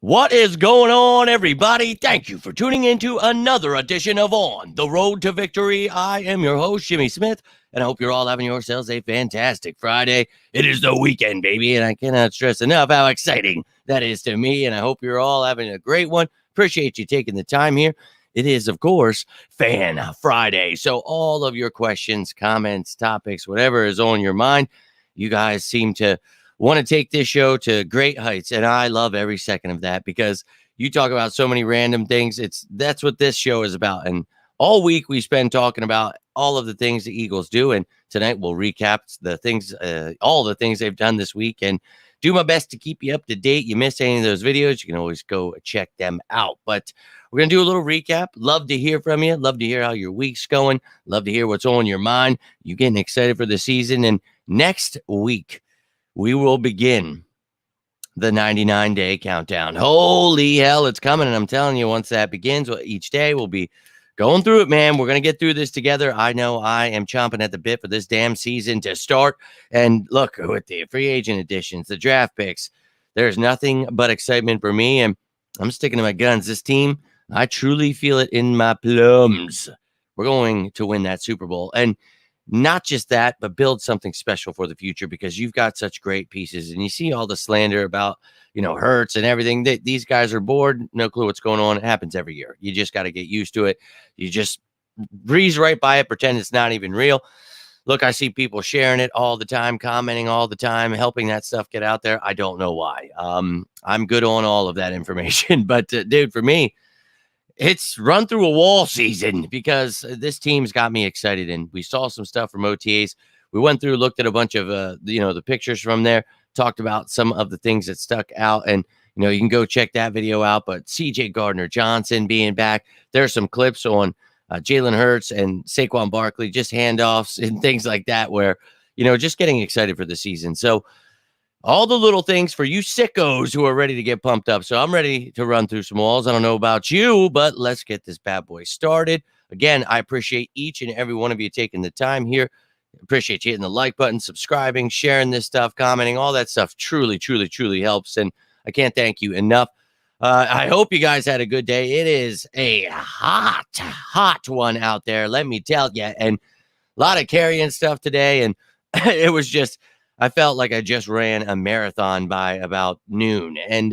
What is going on, everybody? Thank you for tuning into another edition of On the Road to Victory. I am your host, Jimmy Smith, and I hope you're all having yourselves a fantastic Friday. It is the weekend, baby, and I cannot stress enough how exciting that is to me, and I hope you're all having a great one. Appreciate you taking the time here. It is, of course, Fan Friday, so all of your questions, comments, topics, whatever is on your mind, you guys seem to want to take this show to great heights, and I love every second of that because you talk about so many random things. That's what this show is about, and all week we spend talking about all of the things the Eagles do, and tonight we'll recap the things, all the things they've done this week, and do my best to keep you up to date. You miss any of those videos, you can always go check them out. But we're going to do a little recap. Love to hear from you. Love to hear how your week's going. Love to hear what's on your mind. You getting excited for the season. And next week, we will begin the 99-day countdown. Holy hell, it's coming. And I'm telling you, once that begins, each day we'll be going through it, man. We're going to get through this together. I know I am chomping at the bit for this damn season to start. And look, with the free agent additions, the draft picks, there's nothing but excitement for me. And I'm sticking to my guns. This team, I truly feel it in my plums. We're going to win that Super Bowl. And not just that, but build something special for the future because you've got such great pieces. And you see all the slander about, Hurts and everything. These guys are bored. No clue what's going on. It happens every year. You just got to get used to it. You just breeze right by it, pretend it's not even real. Look, I see people sharing it all the time, commenting all the time, helping that stuff get out there. I don't know why. I'm good on all of that information. But, dude, for me, it's run through a wall season because this team's got me excited. And we saw some stuff from OTAs. We went through, looked at a bunch of, the pictures from there, talked about some of the things that stuck out. And, you can go check that video out. But CJ Gardner-Johnson being back, there's some clips on Jalen Hurts and Saquon Barkley, just handoffs and things like that where, just getting excited for the season. So all the little things for you sickos who are ready to get pumped up. So I'm ready to run through some walls. I don't know about you, but let's get this bad boy started. Again, I appreciate each and every one of you taking the time here. Appreciate you hitting the like button, subscribing, sharing this stuff, commenting, all that stuff truly, truly, truly helps. And I can't thank you enough. I hope you guys had a good day. It is a hot one out there, let me tell you. And a lot of carrying stuff today. And it was just, I felt like I just ran a marathon by about noon. And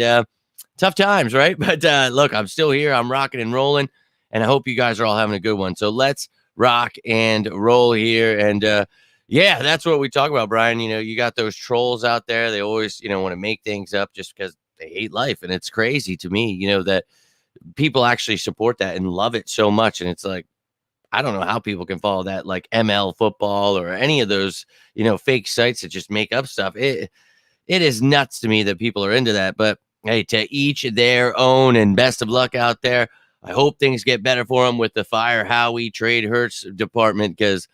tough times, right? But look, I'm still here. I'm rocking and rolling. And I hope you guys are all having a good one. So let's rock and roll here. And yeah, that's what we talk about, Brian. You got those trolls out there. They always, want to make things up just because they hate life. And it's crazy to me, that people actually support that and love it so much. And it's like, I don't know how people can follow that, like ML football or any of those, fake sites that just make up stuff. It is nuts to me that people are into that. But hey, to each their own, and best of luck out there. I hope things get better for them with the Fire Howie Trade Hurts department because,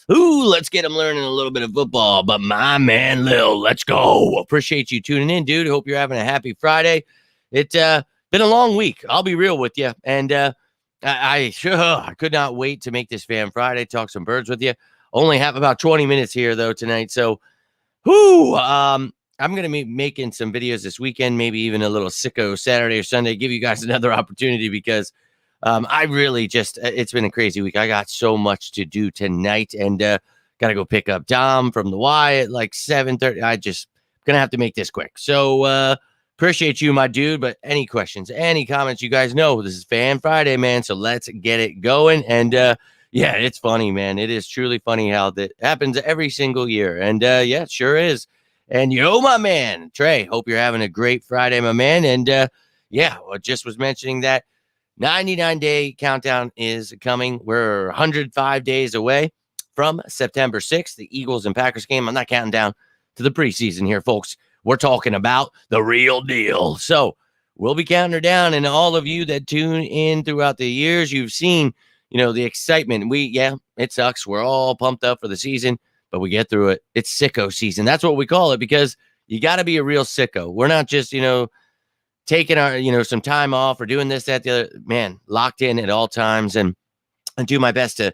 let's get them learning a little bit of football. But my man, Lil, let's go. Appreciate you tuning in, dude. Hope you're having a happy Friday. It's been a long week. I'll be real with you. And I could not wait to make this Fan Friday, talk some birds with you. Only have about 20 minutes here, though, tonight. So, I'm going to be making some videos this weekend, maybe even a little sicko Saturday or Sunday, give you guys another opportunity because I really it's been a crazy week. I got so much to do tonight and got to go pick up Dom from the Y at like 7:30. I just going to have to make this quick. So appreciate you, my dude. But any questions, any comments, you guys know this is Fan Friday, man. So let's get it going. And yeah, it's funny, man. It is truly funny how that happens every single year. And yeah, it sure is. And yo, my man, Trey, hope you're having a great Friday, my man. And yeah, I just was mentioning that 99-day countdown is coming. We're 105 days away from September 6th, the Eagles and Packers game. I'm not counting down to the preseason here, folks. We're talking about the real deal. So we'll be counting her down. And all of you that tune in throughout the years, you've seen, the excitement. It sucks. We're all pumped up for the season. But we get through it. It's sicko season. That's what we call it because you got to be a real sicko. We're not just, taking our, some time off or doing this, that, the other. Man, locked in at all times and do my best to,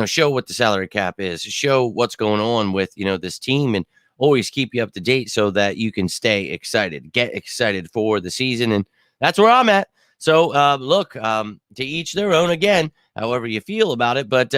show what the salary cap is, show what's going on with, this team and always keep you up to date so that you can stay excited, get excited for the season. And that's where I'm at. So look, to each their own again, however you feel about it. But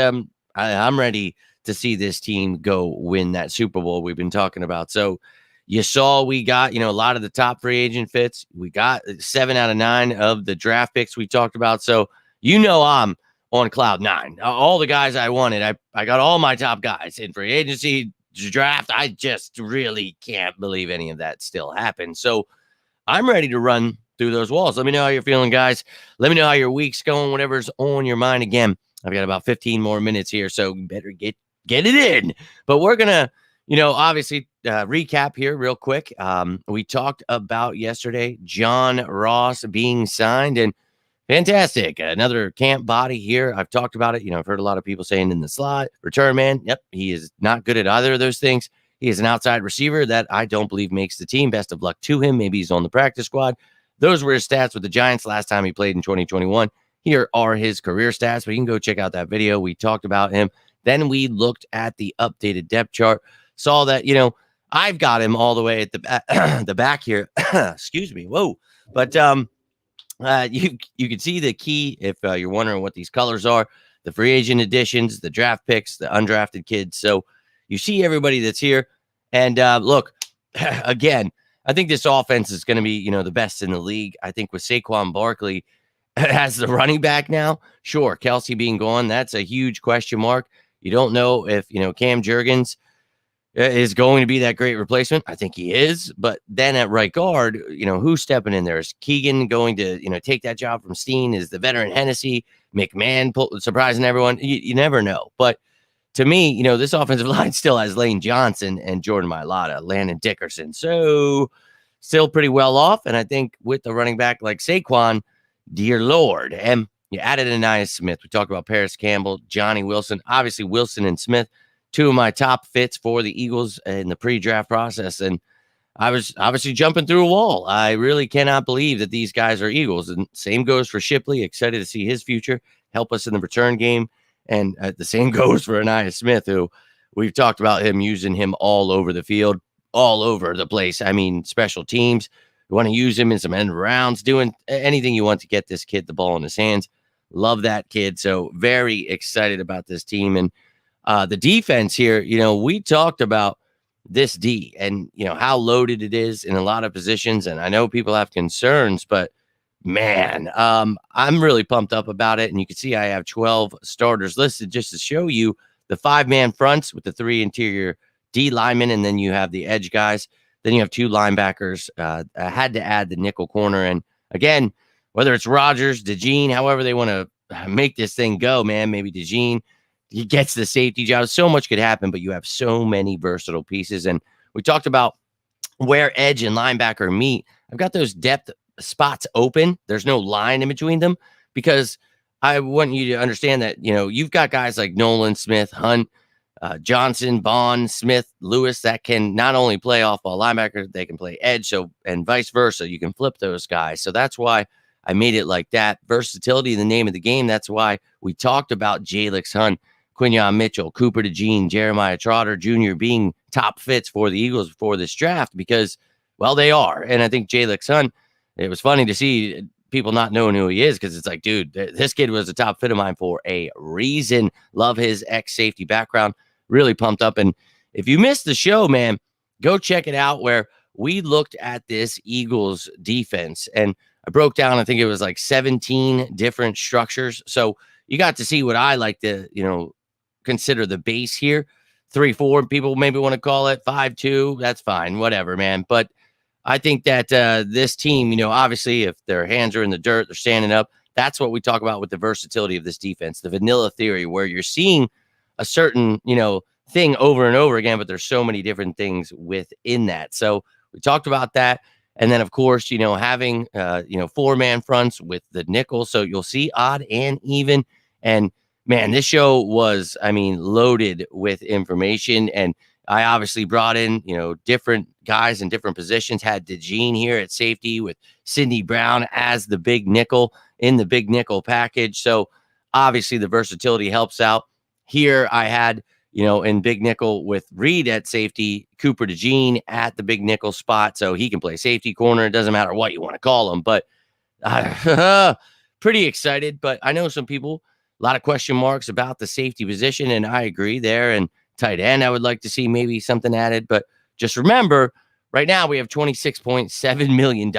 I'm ready to see this team go win that Super Bowl we've been talking about. So you saw we got, a lot of the top free agent fits. We got 7 out of 9 of the draft picks we talked about. So I'm on cloud 9. All the guys I wanted, I got all my top guys in free agency draft. I just really can't believe any of that still happened. So I'm ready to run through those walls. Let me know how you're feeling, guys. Let me know how your week's going, whatever's on your mind. Again, I've got about 15 more minutes here, so better get it in. But we're going to, obviously recap here real quick. We talked about yesterday John Ross being signed, and fantastic. Another camp body here. I've talked about it. I've heard a lot of people saying in the slot, return man. Yep, he is not good at either of those things. He is an outside receiver that I don't believe makes the team. Best of luck to him. Maybe he's on the practice squad. Those were his stats with the Giants last time he played in 2021. Here are his career stats, but you can go check out that video. We talked about him. Then we looked at the updated depth chart, saw that, I've got him all the way at the back here. Excuse me. Whoa. But you can see the key if you're wondering what these colors are, the free agent additions, the draft picks, the undrafted kids. So you see everybody that's here. And look, again, I think this offense is going to be, the best in the league. I think with Saquon Barkley as the running back now, sure, Kelsey being gone, that's a huge question mark. You don't know if, Cam Jurgens is going to be that great replacement. I think he is. But then at right guard, who's stepping in there? Is Keegan going to, take that job from Steen? Is the veteran Hennessy, McMahon surprising everyone? You never know. But to me, this offensive line still has Lane Johnson and Jordan Mailata, Landon Dickerson. So still pretty well off. And I think with the running back like Saquon, dear Lord. And you added Anais Smith. We talked about Paris Campbell, Johnny Wilson. Obviously, Wilson and Smith, two of my top fits for the Eagles in the pre-draft process. And I was obviously jumping through a wall. I really cannot believe that these guys are Eagles. And same goes for Shipley. Excited to see his future help us in the return game. And the same goes for Anais Smith, who we've talked about him using him all over the field, all over the place. I mean, special teams. You want to use him in some end rounds, doing anything you want to get this kid the ball in his hands. Love that kid. So very excited about this team. And the defense here, we talked about this D and, how loaded it is in a lot of positions. And I know people have concerns, but man, I'm really pumped up about it. And you can see I have 12 starters listed just to show you the 5-man fronts with the 3 interior D linemen. And then you have the edge guys. Then you have 2 linebackers. I had to add the nickel corner. And again, whether it's Rodgers, DeJean, however they want to make this thing go, man, maybe DeJean, he gets the safety job. So much could happen, but you have so many versatile pieces. And we talked about where edge and linebacker meet. I've got those depth spots open. There's no line in between them because I want you to understand that, you've got guys like Nolan, Smith, Hunt, Johnson, Bond, Smith, Lewis that can not only play off ball linebacker, they can play edge. So, and vice versa. You can flip those guys. So that's why I made it like that. Versatility, the name of the game. That's why we talked about Jalix Hunt, Quinyon Mitchell, Cooper DeJean, Jeremiah Trotter Jr. being top fits for the Eagles before this draft because, well, they are. And I think Jalix Hunt, it was funny to see people not knowing who he is because it's like, dude, this kid was a top fit of mine for a reason. Love his ex-safety background. Really pumped up. And if you missed the show, man, go check it out where we looked at this Eagles defense. And I broke down, I think it was like 17 different structures. So you got to see what I like to, consider the base here. 3-4, people maybe want to call it 5-2. That's fine. Whatever, man. But I think that this team, obviously, if their hands are in the dirt, they're standing up. That's what we talk about with the versatility of this defense, the vanilla theory, where you're seeing a certain, thing over and over again, but there's so many different things within that. So we talked about that. And then, of course, having, 4-man fronts with the nickel. So you'll see odd and even. And, man, this show was, loaded with information. And I obviously brought in, different guys in different positions. Had DeJean here at safety with Sidney Brown as the big nickel in the big nickel package. So obviously the versatility helps out. Here I had, in big nickel with Reed at safety, Cooper DeJean at the big nickel spot. So he can play safety corner. It doesn't matter what you want to call him. But Pretty excited, but I know some people, a lot of question marks about the safety position, and I agree there. And tight end, I would like to see maybe something added, but just remember, right now we have $26.7 million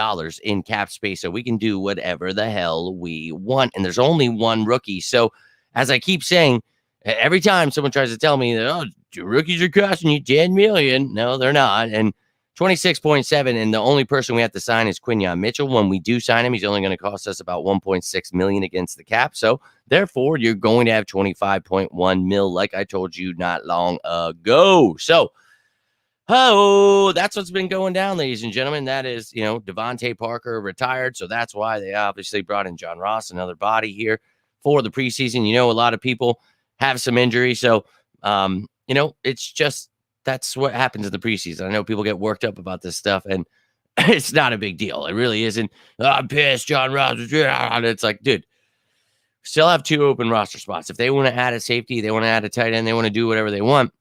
in cap space, so we can do whatever the hell we want, and there's only one rookie. So, as I keep saying, every time someone tries to tell me that, oh, rookies are costing you $10 million, no, they're not, and 26.7, and the only person we have to sign is Quinyon Mitchell. When we do sign him, he's only going to cost us about 1.6 million against the cap. So therefore, you're going to have 25.1 mil, like I told you not long ago. So, that's what's been going down, ladies and gentlemen. That is, DeVante Parker retired, so that's why they obviously brought in John Ross, another body here for the preseason. A lot of people have some injuries, so it's just, that's what happens in the preseason. I know people get worked up about this stuff, and it's not a big deal. It really isn't. I'm pissed, John Ross. It's like, dude, still have 2 open roster spots. If they want to add a safety, they want to add a tight end, they want to do whatever they want.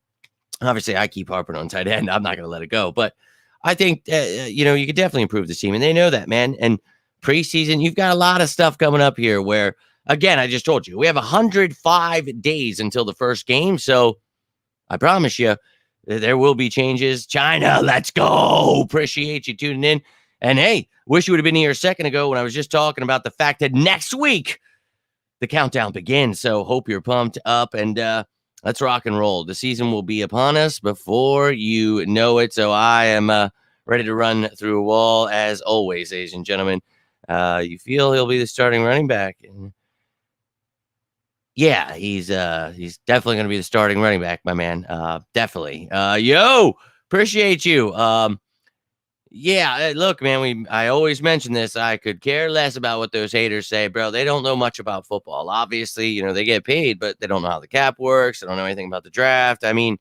Obviously, I keep harping on tight end. I'm not going to let it go. But I think, you could definitely improve this team, and they know that, man. And preseason, you've got a lot of stuff coming up here where, again, I just told you, we have 105 days until the first game. So I promise you, there will be changes. China, let's go. Appreciate you tuning in. And hey, wish you would have been here a second ago when I was just talking about the fact that next week the countdown begins. So hope you're pumped up, and let's rock and roll. The season will be upon us before you know it. So I am ready to run through a wall as always, ladies and gentlemen. You feel he'll be the starting running back? Yeah, he's definitely going to be the starting running back, my man. Definitely. Appreciate you. Look, man, I always mention this. I could care less about what those haters say, bro. They don't know much about football. Obviously, they get paid, but they don't know how the cap works. They don't know anything about the draft. I mean,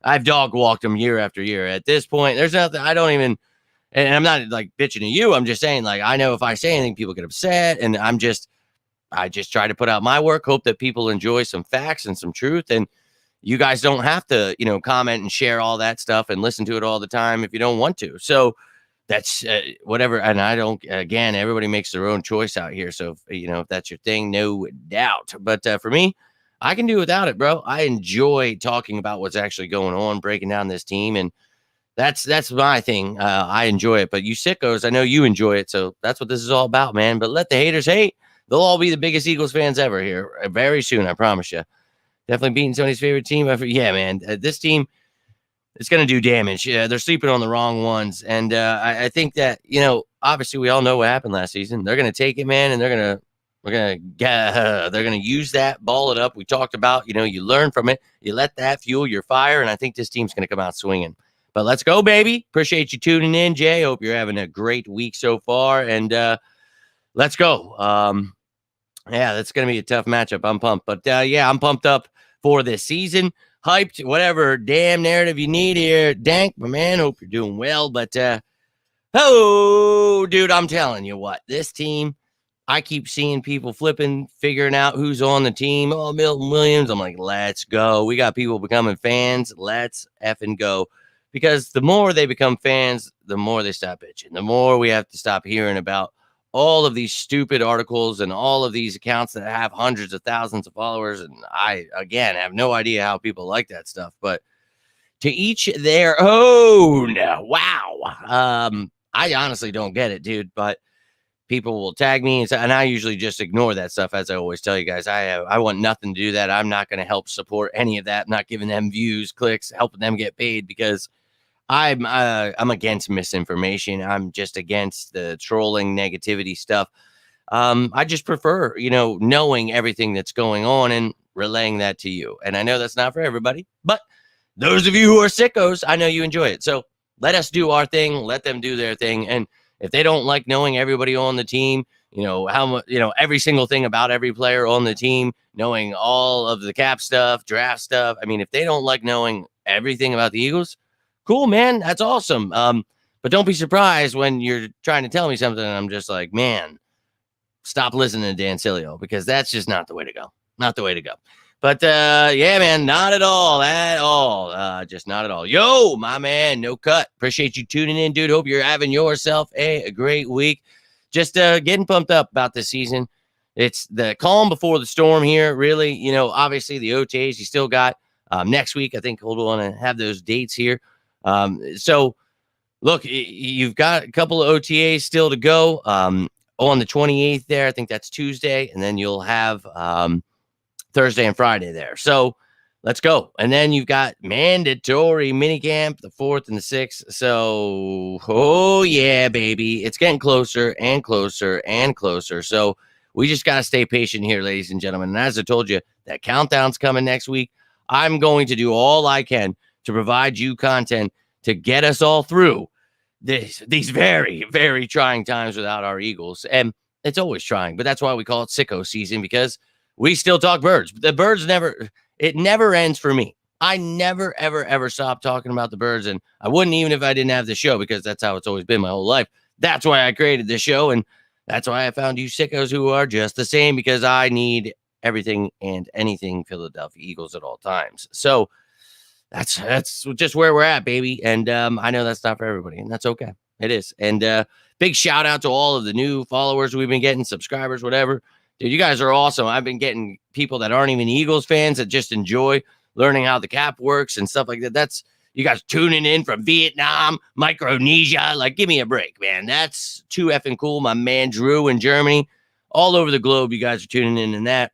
I've dog walked them year after year. At this point, there's nothing. I don't even, and I'm not like bitching at you. I'm just saying, like, I know if I say anything, people get upset, and I just try to put out my work, hope that people enjoy some facts and some truth. And you guys don't have to, comment and share all that stuff and listen to it all the time if you don't want to. So that's whatever. And I don't, again, everybody makes their own choice out here. So, if that's your thing, no doubt. But for me, I can do without it, bro. I enjoy talking about what's actually going on, breaking down this team. And that's my thing. I enjoy it. But you sickos, I know you enjoy it. So that's what this is all about, man. But let the haters hate. They'll all be the biggest Eagles fans ever here very soon, I promise you. Definitely beating Tony's favorite team. Yeah, man. This team is going to do damage. Yeah, they're sleeping on the wrong ones. And I think that, obviously we all know what happened last season. They're going to take it, man, and they're going to use that, ball it up. We talked about, you learn from it. You let that fuel your fire, and I think this team's going to come out swinging. But let's go, baby. Appreciate you tuning in, Jay. Hope you're having a great week so far, and let's go. Yeah, that's going to be a tough matchup. I'm pumped. But, I'm pumped up for this season. Hyped, whatever damn narrative you need here. Dank, my man, hope you're doing well. But, dude, I'm telling you what. This team, I keep seeing people flipping, figuring out who's on the team. Oh, Milton Williams. I'm like, let's go. We got people becoming fans. Let's effing go. Because the more they become fans, the more they stop bitching. The more we have to stop hearing about all of these stupid articles and all of these accounts that have hundreds of thousands of followers. And I, again, have no idea how people like that stuff, but to each their own. Wow. I honestly don't get it, dude, but people will tag me and I usually just ignore that stuff. As I always tell you guys, I want nothing to do that. I'm not going to help support any of that. I'm not giving them views, clicks, helping them get paid, because I'm against misinformation. I'm just against the trolling negativity stuff. I just prefer, knowing everything that's going on and relaying that to you. And I know that's not for everybody, but those of you who are sickos, I know you enjoy it. So let us do our thing. Let them do their thing. And if they don't like knowing everybody on the team, how much, every single thing about every player on the team, knowing all of the cap stuff, draft stuff. I mean, if they don't like knowing everything about the Eagles, cool, man. That's awesome. But don't be surprised when you're trying to tell me something and I'm just like, man, stop listening to Dan Silio, because that's just not the way to go. Not the way to go. But, yeah, man, not at all. Just not at all. Yo, my man, no cut. Appreciate you tuning in, dude. Hope you're having yourself a great week. just getting pumped up about this season. It's the calm before the storm here, really. You know, obviously the OTAs you still got next week. I think we'll want to have those dates here. So, look, you've got a couple of OTAs still to go on the 28th there. I think that's Tuesday. And then you'll have Thursday and Friday there. So let's go. And then you've got mandatory minicamp, the 4th and the 6th. So, oh, yeah, baby. It's getting closer and closer and closer. So we just got to stay patient here, ladies and gentlemen. And as I told you, that countdown's coming next week. I'm going to do all I can to provide you content to get us all through these very, very trying times without our Eagles. And it's always trying, but that's why we call it sicko season, because we still talk birds. The birds it never ends for me. I never, ever, ever stop talking about the birds. And I wouldn't even if I didn't have the show, because that's how it's always been my whole life. That's why I created this show. And that's why I found you sickos who are just the same, because I need everything and anything Philadelphia Eagles at all times. So that's just where we're at, baby. And I know that's not for everybody, and that's okay. It is. And big shout out to all of the new followers we've been getting, subscribers, whatever. Dude, you guys are awesome. I've been getting people that aren't even Eagles fans that just enjoy learning how the cap works and stuff like that. That's you guys tuning in from Vietnam, Micronesia. Like, give me a break, man. That's too effing cool. My man Drew in Germany, all over the globe, you guys are tuning in, and that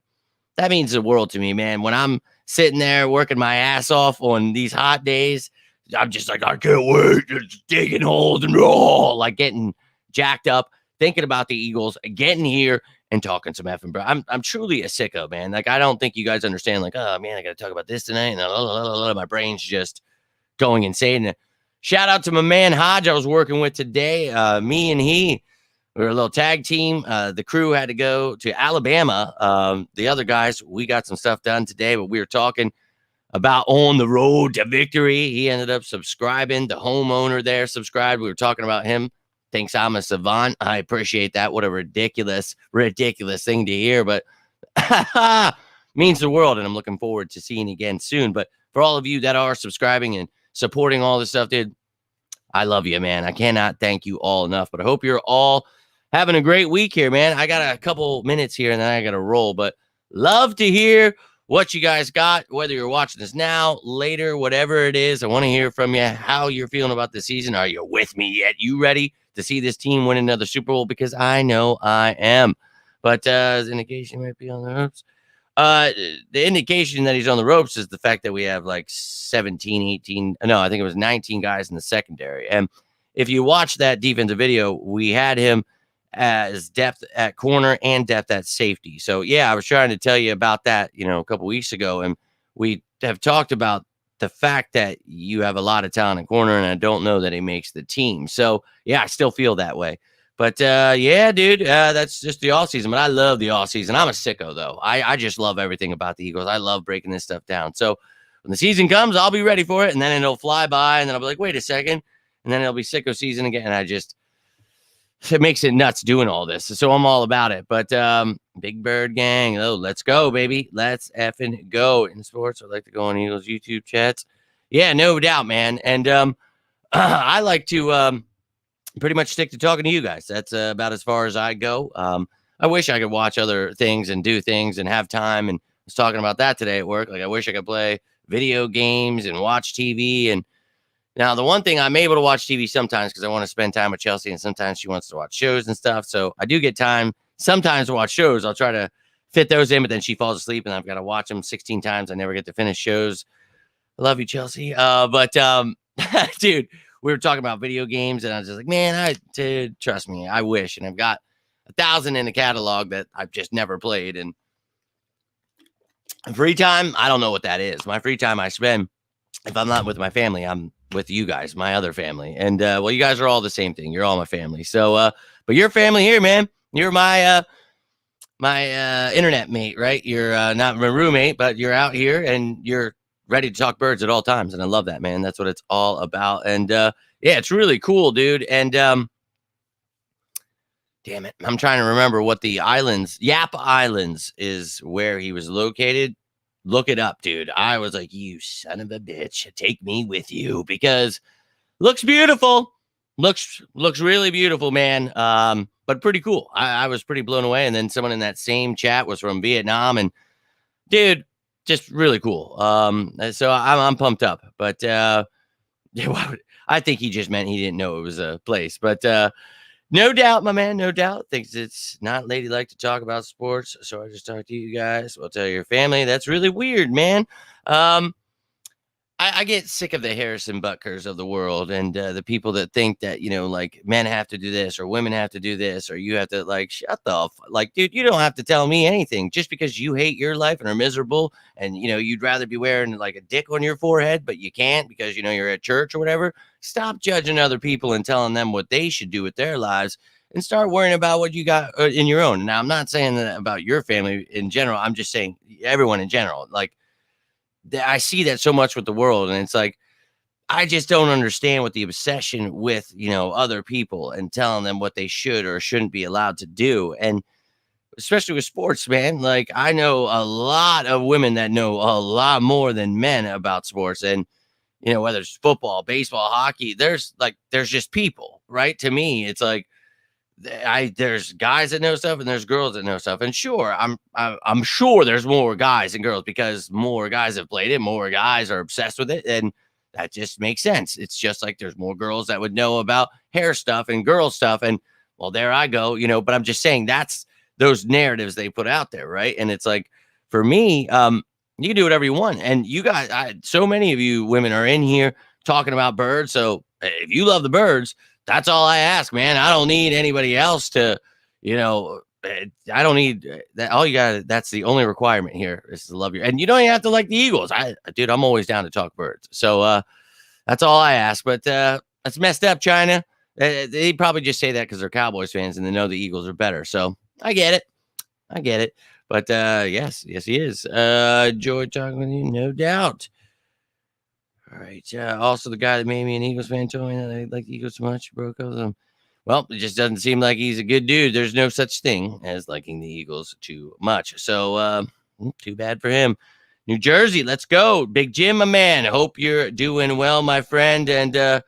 means the world to me, man. When I'm sitting there working my ass off on these hot days, I'm just like, I can't wait, just digging holes and like getting jacked up, thinking about the Eagles, getting here and talking some effing bro. I'm truly a sicko, man. Like, I don't think you guys understand. Like, oh man, I got to talk about this tonight, and my brain's just going insane. Shout out to my man Hodge I was working with today. Me and he. We were a little tag team. The crew had to go to Alabama. The other guys, we got some stuff done today, but we were talking about on the road to victory. He ended up subscribing. The homeowner there subscribed. We were talking about him. Thinks I'm a savant. I appreciate that. What a ridiculous thing to hear, but means the world. And I'm looking forward to seeing you again soon. But for all of you that are subscribing and supporting all this stuff, dude, I love you, man. I cannot thank you all enough, but I hope you're all having a great week here, man. I got a couple minutes here and then I got to roll, but love to hear what you guys got, whether you're watching this now, later, whatever it is. I want to hear from you how you're feeling about the season. Are you with me yet? You ready to see this team win another Super Bowl? Because I know I am. But the indication might be on the ropes. The indication that he's on the ropes is the fact that we have like 17, 18. No, I think it was 19 guys in the secondary. And if you watch that defensive video, we had him as depth at corner and depth at safety. So yeah, I was trying to tell you about that, a couple weeks ago, and we have talked about the fact that you have a lot of talent at corner, and I don't know that he makes the team. So yeah, I still feel that way. But yeah, dude, that's just the off season. But I love the off season. I'm a sicko though. I just love everything about the Eagles. I love breaking this stuff down. So when the season comes, I'll be ready for it, and then it'll fly by, and then I'll be like, wait a second, and then it'll be sicko season again. And it makes it nuts doing all this. So I'm all about it. But Big Bird Gang, let's go, baby. Let's effing go. In sports, I like to go on Eagles YouTube chats. Yeah, no doubt, man. And I like to pretty much stick to talking to you guys. That's about as far as I go. I wish I could watch other things and do things and have time. And I was talking about that today at work. Like, I wish I could play video games and watch TV. And now, the one thing, I'm able to watch TV sometimes because I want to spend time with Chelsea, and sometimes she wants to watch shows and stuff. So I do get time sometimes to watch shows. I'll try to fit those in, but then she falls asleep, and I've got to watch them 16 times. I never get to finish shows. I love you, Chelsea. But dude, we were talking about video games, and I was just like, man, dude, trust me, I wish. And I've got 1,000 in the catalog that I've just never played. And free time, I don't know what that is. My free time I spend, if I'm not with my family, I'm with you guys, my other family. And well, you guys are all the same thing. You're all my family. So but you're family here, man. You're my internet mate, right? You're not my roommate, but you're out here and you're ready to talk birds at all times. And I love that, man. That's what it's all about. And yeah, it's really cool, dude. And damn it, I'm trying to remember what the islands, Yap Islands, is where he was located. Look it up, dude. I was like, you son of a bitch, take me with you, because looks beautiful. Looks really beautiful, man. but pretty cool. I was pretty blown away. And then someone in that same chat was from Vietnam, and dude, just really cool. So I'm pumped up. But yeah, I think he just meant he didn't know it was a place. But no doubt, my man, no doubt, thinks it's not ladylike to talk about sports. So I just talked to you guys. Well, tell your family. That's really weird, man. I get sick of the Harrison Butkers of the world and the people that think that, like men have to do this or women have to do this or you have to shut the like, dude, you don't have to tell me anything just because you hate your life and are miserable and, you'd rather be wearing like a dick on your forehead, but you can't because, you're at church or whatever. Stop judging other people and telling them what they should do with their lives and start worrying about what you got in your own. Now, I'm not saying that about your family in general. I'm just saying everyone in general. Like, I see that so much with the world, and it's like I just don't understand what the obsession with other people and telling them what they should or shouldn't be allowed to do, and especially with sports, man. Like I know a lot of women that know a lot more than men about sports, and whether it's football, baseball, hockey, there's just people, right? To me, it's like there's guys that know stuff and there's girls that know stuff. And sure, I'm sure there's more guys and girls because more guys have played it, more guys are obsessed with it, and that just makes sense. It's just like there's more girls that would know about hair stuff and girl stuff. And well, there I go, but I'm just saying that's those narratives they put out there, right? And it's like for me, you can do whatever you want. And you guys, so many of you women are in here talking about birds. So if you love the birds, that's all I ask, man. I don't need anybody else to, I don't need that. All you got, that's the only requirement here is to love you. And you don't even have to like the Eagles. Dude, I'm always down to talk birds. So that's all I ask. But that's messed up, China. They probably just say that because they're Cowboys fans and they know the Eagles are better. So I get it. But yes, he is. Enjoy talking with you, no doubt. All right. Also, the guy that made me an Eagles fan told me that I like the Eagles so much, broke up with them. Well, it just doesn't seem like he's a good dude. There's no such thing as liking the Eagles too much. So, too bad for him. New Jersey, let's go. Big Jim, my man. Hope you're doing well, my friend. And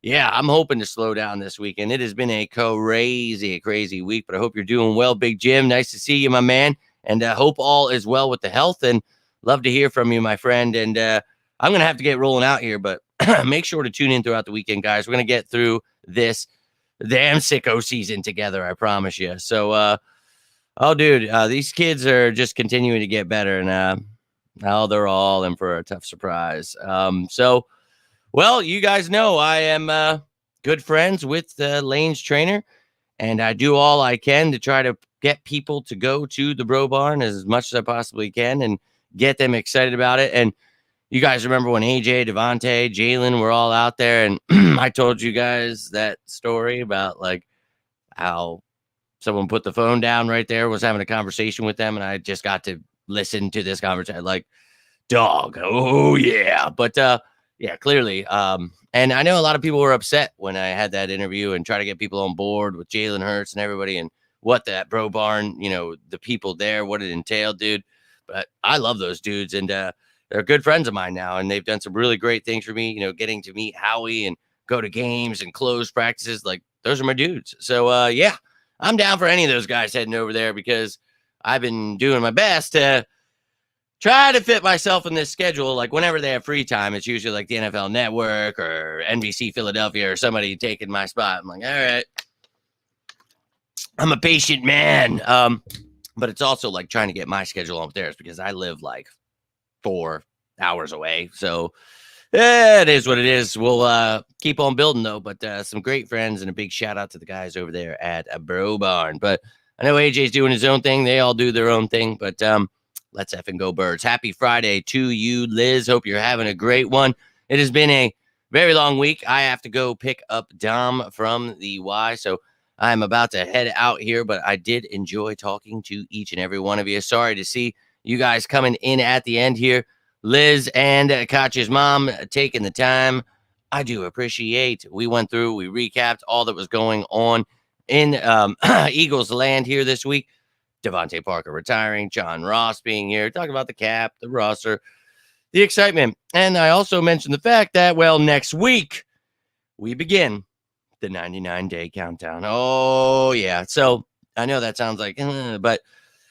yeah, I'm hoping to slow down this weekend. It has been a crazy week, but I hope you're doing well, Big Jim. Nice to see you, my man. And I hope all is well with the health. And love to hear from you, my friend. And I'm going to have to get rolling out here, but make sure to tune in throughout the weekend, guys. We're going to get through this damn sicko season together, I promise you. So, dude, these kids are just continuing to get better, and now they're all in for a tough surprise. So, well, you guys know I am good friends with Lane's trainer, and I do all I can to try to get people to go to the Bro Barn as much as I possibly can and get them excited about it. And you guys remember when AJ, DeVante, Jalen were all out there, and I told you guys that story about how someone put the phone down right there, was having a conversation with them, and I just got to listen to this conversation like, dog, oh yeah. But yeah, clearly. And I know a lot of people were upset when I had that interview and try to get people on board with Jalen Hurts and everybody and what that Bro Barn, the people there, what it entailed, dude. But I love those dudes, and they're good friends of mine now, and they've done some really great things for me, getting to meet Howie and go to games and close practices. Like, those are my dudes. So, yeah, I'm down for any of those guys heading over there because I've been doing my best to try to fit myself in this schedule. Like, whenever they have free time, it's usually like the NFL Network or NBC Philadelphia or somebody taking my spot. I'm like, all right, I'm a patient man. But it's also like trying to get my schedule on theirs because I live like 4 hours away. So it is what it is. We'll keep on building though, but some great friends and a big shout out to the guys over there at a Bro Barn. But I know AJ's doing his own thing. They all do their own thing, but let's effing go Birds. Happy Friday to you, Liz. Hope you're having a great one. It has been a very long week. I have to go pick up Dom from the Y. So I'm about to head out here, but I did enjoy talking to each and every one of you. Sorry to see you guys coming in at the end here. Liz and Katya's mom taking the time. I do appreciate. We went through, we recapped all that was going on in Eagles land here this week. DeVante Parker retiring, John Ross being here, talking about the cap, the roster, the excitement. And I also mentioned the fact that, well, next week we begin The 99-day countdown. Oh, yeah. So I know that sounds like, but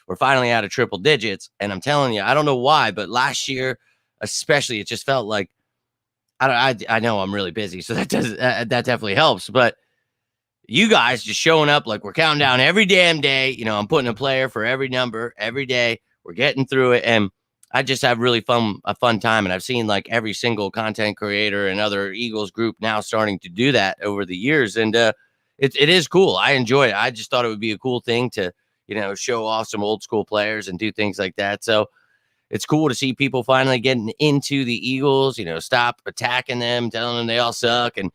we're finally out of triple digits. And I'm telling you, I don't know why, but last year, especially, it just felt like, I know I'm really busy, so that definitely helps. But you guys just showing up like we're counting down every damn day. You know, I'm putting a player for every number every day. We're getting through it. And I just have really a fun time. And I've seen like every single content creator and other Eagles group now starting to do that over the years. And it is cool. I enjoy it. I just thought it would be a cool thing to, you know, show off some old school players and do things like that. So it's cool to see people finally getting into the Eagles, you know, stop attacking them, telling them they all suck. And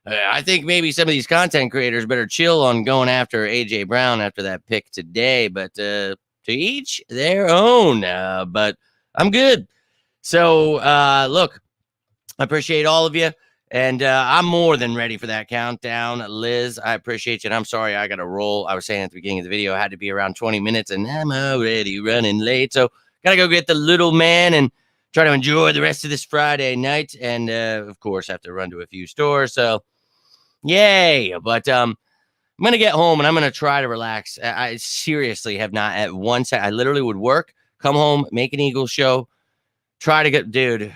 I think maybe some of these content creators better chill on going after A.J. Brown after that pick today. But to each their own. But I'm good. So, look, I appreciate all of you. And I'm more than ready for that countdown. Liz, I appreciate you. And I'm sorry I got to roll. I was saying at the beginning of the video, I had to be around 20 minutes, and I'm already running late. So, got to go get the little man and try to enjoy the rest of this Friday night. And, of course, have to run to a few stores. So, yay. But I'm going to get home, and I'm going to try to relax. I seriously have not at one second. I literally would work, come home, make an Eagles show, try to get, dude,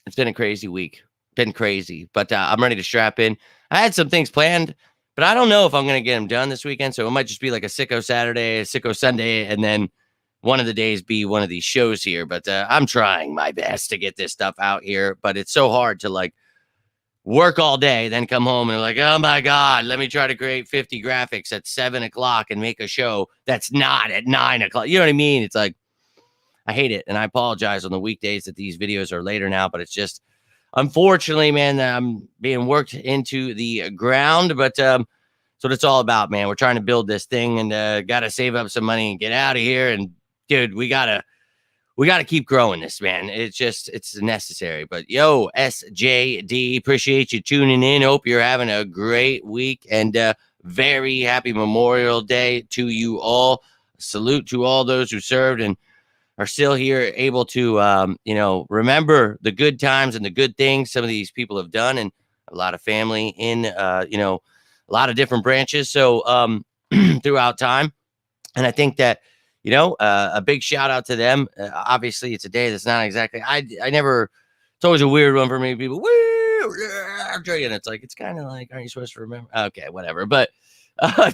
it's been a crazy week. Been crazy, but I'm ready to strap in. I had some things planned, but I don't know if I'm going to get them done this weekend. So it might just be like a sicko Saturday, a sicko Sunday, and then one of the days be one of these shows here. But I'm trying my best to get this stuff out here, but it's so hard to like work all day, then come home and like, oh my God, let me try to create 50 graphics at 7 o'clock and make a show that's not at 9 o'clock. You know what I mean? It's like, I hate it. And I apologize on the weekdays that these videos are later now, but it's just, unfortunately, man, I'm being worked into the ground. But so what it's all about, man. We're trying to build this thing, and got to save up some money and get out of here. And dude, we gotta keep growing this, man. It's necessary. But yo, SJD, appreciate you tuning in. Hope you're having a great week, and very happy Memorial Day to you all. Salute to all those who served and are still here, able to, you know, remember the good times and the good things some of these people have done, and a lot of family in, you know, a lot of different branches. So throughout time. And I think that, you know, a big shout out to them. Obviously, it's a day that's not exactly, I never, it's always a weird one for me. People, and it's like, it's kind of like, aren't you supposed to remember? Okay, whatever. But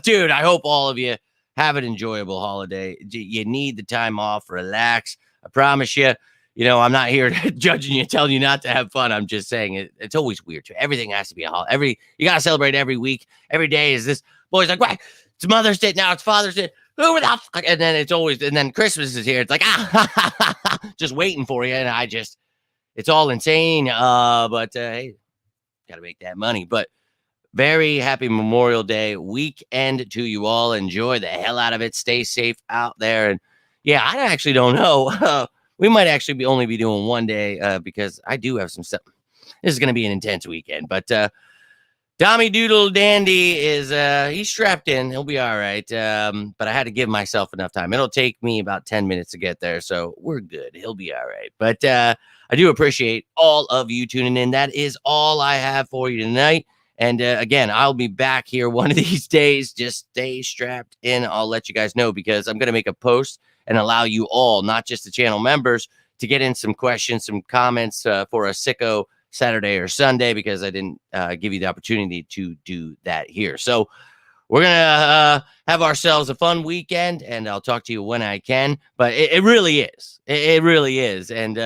dude, I hope all of you have an enjoyable holiday. You need the time off, relax. I promise you, you know, I'm not here judging you, telling you not to have fun. I'm just saying it's always weird too. Everything has to be a holiday. You got to celebrate every week. Every day is this. Boy's like, right, it's Mother's Day. Now it's Father's Day. Who the fuck? And then it's always, and then Christmas is here. It's like, just waiting for you. And it's all insane. But hey, got to make that money. But very happy Memorial Day weekend to you all. Enjoy the hell out of it. Stay safe out there. And yeah, I actually don't know. We might actually only be doing one day because I do have some stuff. This is going to be an intense weekend. But Dommy Doodle Dandy is he's strapped in. He'll be all right. But I had to give myself enough time. It'll take me about 10 minutes to get there. So we're good. He'll be all right. But I do appreciate all of you tuning in. That is all I have for you tonight. And again, I'll be back here one of these days. Just stay strapped in. I'll let you guys know because I'm going to make a post and allow you all, not just the channel members, to get in some questions, some comments for a sicko Saturday or Sunday because I didn't give you the opportunity to do that here. So we're going to have ourselves a fun weekend, and I'll talk to you when I can. But it really is. It really is. And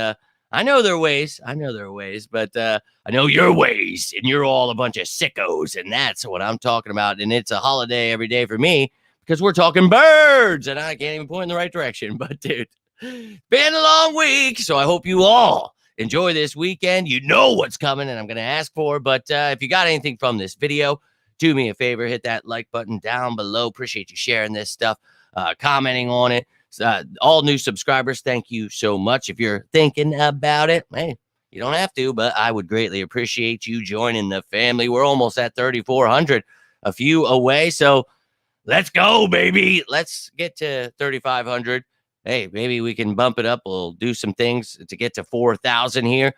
I know there are ways. But I know your ways, and you're all a bunch of sickos, and that's what I'm talking about. And it's a holiday every day for me because we're talking birds, and I can't even point in the right direction. But, dude, been a long week, so I hope you all enjoy this weekend. You know what's coming, and I'm going to ask for. But if you got anything from this video, do me a favor, hit that like button down below. Appreciate you sharing this stuff, commenting on it. All new subscribers, thank you so much. If you're thinking about it, hey, you don't have to, but I would greatly appreciate you joining the family. We're almost at 3,400, a few away. So let's go, baby. Let's get to 3,500. Hey, maybe we can bump it up. We'll do some things to get to 4,000 here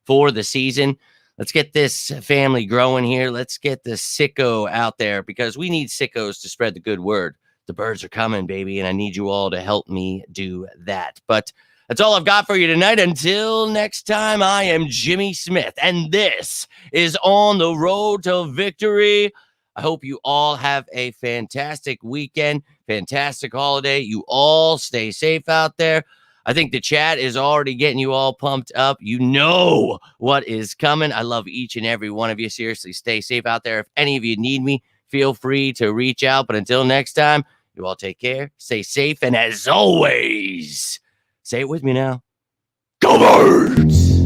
for the season. Let's get this family growing here. Let's get the sicko out there because we need sickos to spread the good word. The birds are coming, baby, and I need you all to help me do that. But that's all I've got for you tonight. Until next time, I am Jimmy Smith, and this is On the Road to Victory. I hope you all have a fantastic weekend, fantastic holiday. You all stay safe out there. I think the chat is already getting you all pumped up. You know what is coming. I love each and every one of you. Seriously, stay safe out there. If any of you need me, feel free to reach out. But until next time, you all take care, stay safe, and as always, say it with me now, go Birds!